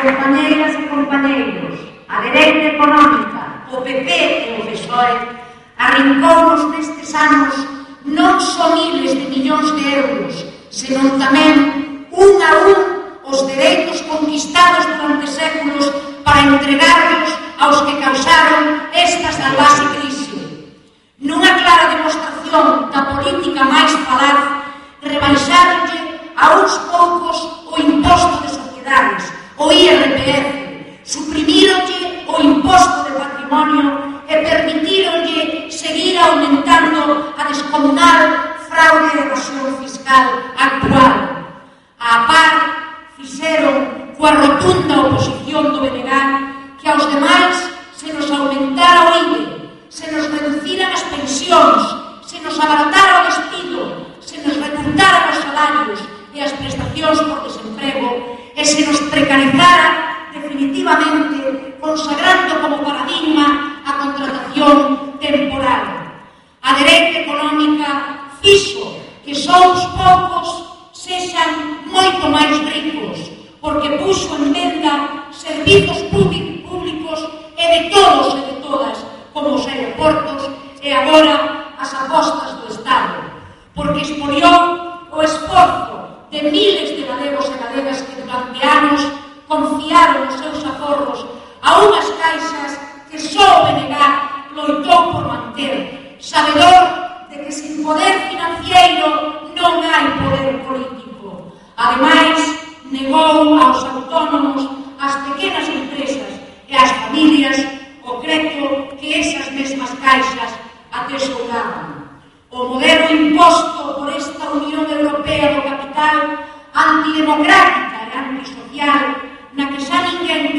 Compañeiras e compañeiros, a dereita económica, o PP e o PSOE arrincounos nestes anos non só miles de millóns de euros, senón tamén un a un os dereitos conquistados durante séculos para entregarlos aos que causaron esta salvaxe crise. Nunha clara demostración da política máis falaz, rebaixaronlle a uns poucos o imposto de sociedades, o IRPF, suprimironlle o imposto de patrimonio e permitíronlle seguir aumentando a descomunal fraude e evasión fiscal actual. A par, fixeron coa rotunda oposición do BNG que aos demais se nos aumentara o IVE, se nos reduciran as pensións, se nos abaratara o despido, se nos recortaran os salarios e as prestacións por desemprego e se nos precarizara definitivamente, consagrando como paradigma a contratación temporal. A dereita económica fixo que só os poucos sexan moito máis ricos, porque puxo en venda servizos públicos e de todos e de todas, como os aeroportos e agora as apostas do Estado, porque expoliou o esforzo de miles de galegos e galegas que durante anos confiaron os seus aforros a unhas caixas que só o BNG loitou por manter, sabedor de que sin poder financiero non hai poder político. Ademais, negou aos autónomos, ás pequenas empresas e ás familias o crédito que esas mesmas caixas atesouraban. O modelo imposto por esta Unión Europea do capital, antidemocrática e antisocial, na que xa ninguén